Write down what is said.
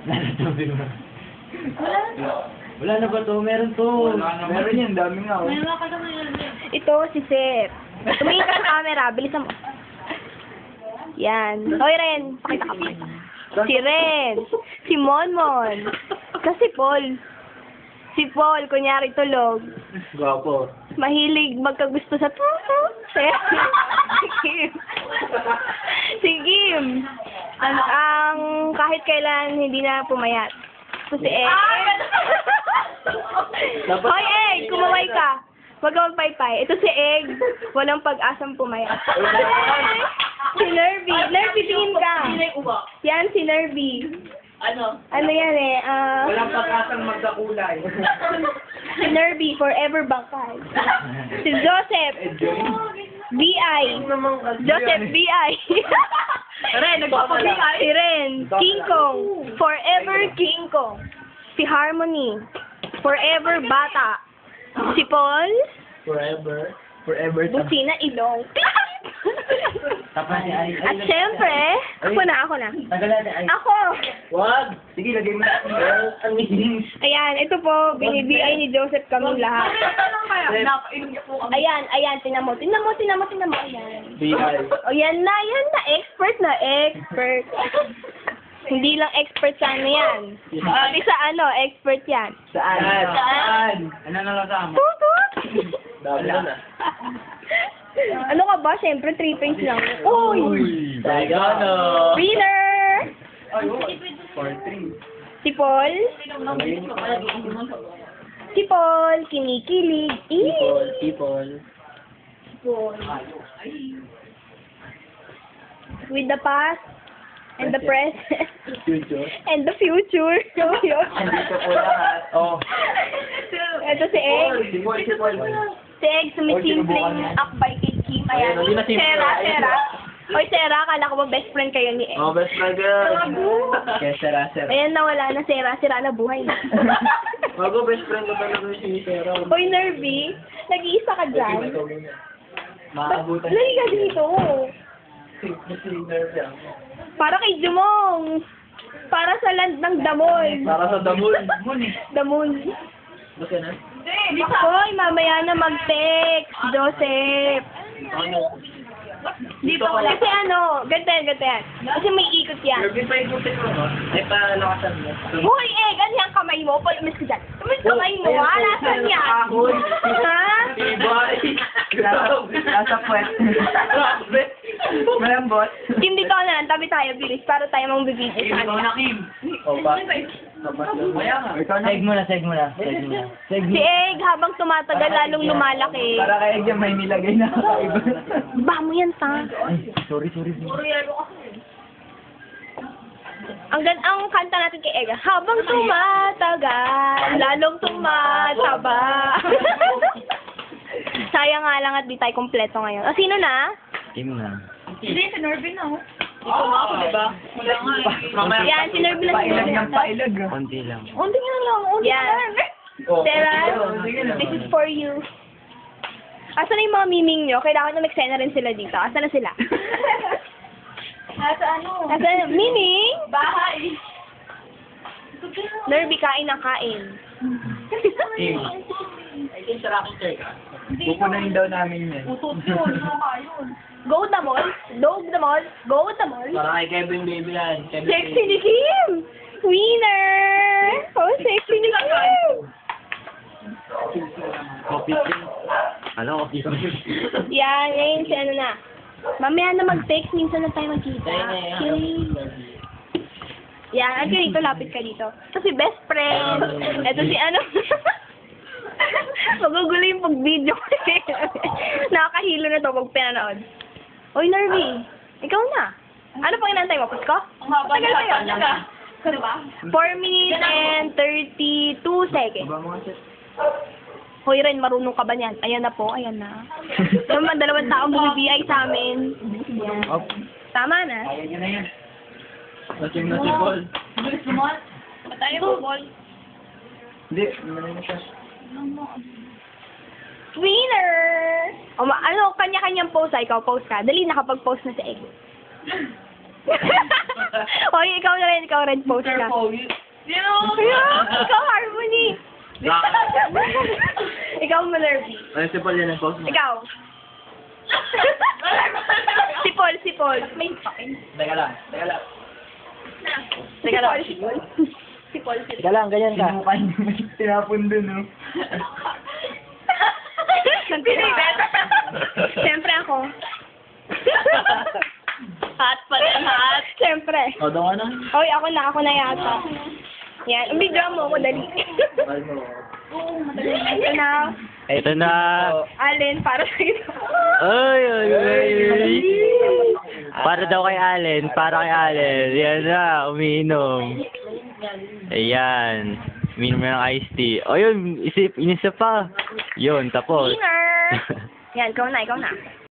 Nasa mo. Wala na. Wala na ba to? Meron to. Meron yan, dami nga. May mga kasama yun. Ito, si Seth. Tumingin ka sa camera, bilisan mo. Yan. Hoy, Ren. Pakita ka, pakita. Si Ren. Si Monmon. Si Paul. Si Paul, kunyari tulog. Gwapo. Mahilig magkagusto sa tuto. Si Kim. Si Kim. Ang kahit kailan hindi na pumayat. So si Egg. Hoy, Egg! Kumaway ka. Huwag ka magpaypay. Ito si Egg. Walang pag-asang pumayat. Si Nervy. Nervy, tingin ka. Yan, si Nervy. Ano? Ano yan eh? Walang pag-asang magkakulay. Si Nervy, forever bangkay. Si Joseph. B.I. Joseph B.I. Ren, nagpapabigay. Si Ren. King Kong. Forever King Kong. Si Harmony. Forever Bata. Si Paul. Forever. Forever. Busina Ilong. Tapos si Ay. At syempre, ako na. Tagalan ni Ay. Ako. Wag! Sige, lagay mo na. Ang meetings. Ayan, ito po, binibigay ni Joseph kami lahat. Tanong kaya, napainom niya po kami. Ayan, tingnan mo. Ayan. B.I. O, yan na. Expert. Hindi lang expert sa ano yan. Pati sa ano, expert yan. Saan? Ano na lang sa mo? Tutut! Dami na. Ano ka ba? Siyempre, 3 points lang. Uy! Tagano! Winner! 4-3. Si Paul. Si Paul, kinikilig. People. With the past and the present Future. and the future. Andito po lahat. Oh. Ito si Egg. Si Paul. Si Egg, sumisimpleng akbay kay Kim. Ayan. Hindi na simple. Sarah. Oy, Sarah, akala ko ba best friend kayo ni Egg? Oh, best friend girl. Kaya Sarah. Ayan, nawala na Sarah. Sira na buhay na. Bago best friend ko talaga si Sarah. Hoy, Nervy, nag-iisa ka dyan. Maabutan. Lagi ka dito. Si Nerve yan. Para kay Jumong. Para sa land ng Damon. Para sa damon. Damon. Basta na? Hoy, mamaya na mag-text, Joseph. Ano? Dito kasi ano, ganito yan. Kasi may ikot yan. Nerve pa ikutin mo, no? Ay, palakasan mo. Hoy, ano yung kamay mo? Palamis ka dyan. Tumis kamay mo, ha? Nasaan yan? Ahoy. Ha? Ibay. Nasa puwet. Grabe. Malambot. Kim, dito ka na lang. Tabi tayo, bilis. Para tayo mang bibidyo sa kanila. O, ba? Seg mo na. Si Egg, habang tumatagal, lalong lumalaki. Para kay Egg may nilagay na kakaiba. Ba mo yan, ta? Ay, sorry. Ang kanta natin kay Egg, habang tumatagal, lalong tumataba. Sayang nga lang at di tayo kompleto ngayon. O, sino na? Kim na. Hindi, si Norvin na. Ito nga ako, diba? Wala nga eh. Yan, si Nervy na Pailag sino. ng pailag. Konti lang. Unti nga lang, Yan. Sarah, this is for you. Asan na yung mga miming nyo? Kailangan na mag-send na rin sila dito. Asan na sila? Nasa ano? Asan? Miming? Bahay. Nervy, kain ng kain. Kim. Ay, sarap ang check. Pupunayin daw namin yan. Utot yun, mga yun. Go the mall. Go the mall. Para kay Kevin Baby yan. Sexy ni Kim! Winner! Oh, sexy ni Kim! Coffee Kim. Ano, coffee Kim? Yan, ngayon si ano na. Mamaya na mag-text, minsan na tayo magkita. Okay. Yan, at ka dito, lapit ka dito. Ito si best friend. Ito si ano. Magugulo yung pag-video. Nakakahilo na to pag pinanood. Oy, Nervy, ikaw na. Ano pang inantay mo? Pusko? Ang haba Tagal pa yun. talaga. Diba? 4 minutes and 32 seconds. Ba mga shit? Hoy, Ren, marunong ka ba niyan? Ayan na po, ayan na. Naman, 2 taong bumibiyay sa amin. Yan. Op. Tama na. Kaya niya na yan. Lasing na si Paul. Bilis naman. Patay mo, Paul. Hindi, ano na siya. Winner! O, ano, kanya-kanyang post, ikaw post ka. Dali, nakapag-post na si Egg. Hoy, ikaw na rin, ikaw red post ka. Ayan, ikaw Harmony. Ikaw Malerby. Ano si Paul yan ang post mo? Ikaw. Si Paul, si Paul. Teka lang. Teka lang. Si Paul. Teka lang, ganyan ka. Tinapon dun, no? Siyempre ako. Hot pa rin, hot. Siyempre. O, doon ka na. Hoy, ako na yata. Yan. Bigyan mo ako, dali. Ito na. Ito na. Allen, para sa ito. Ay, ay, ay. Para daw kay Allen, para kay Allen. Yan na, umiinom. Ayan. Umiinom na ng iced tea. O yun, inisa pa. Yun, tapos. Winner! Yan, ikaw na.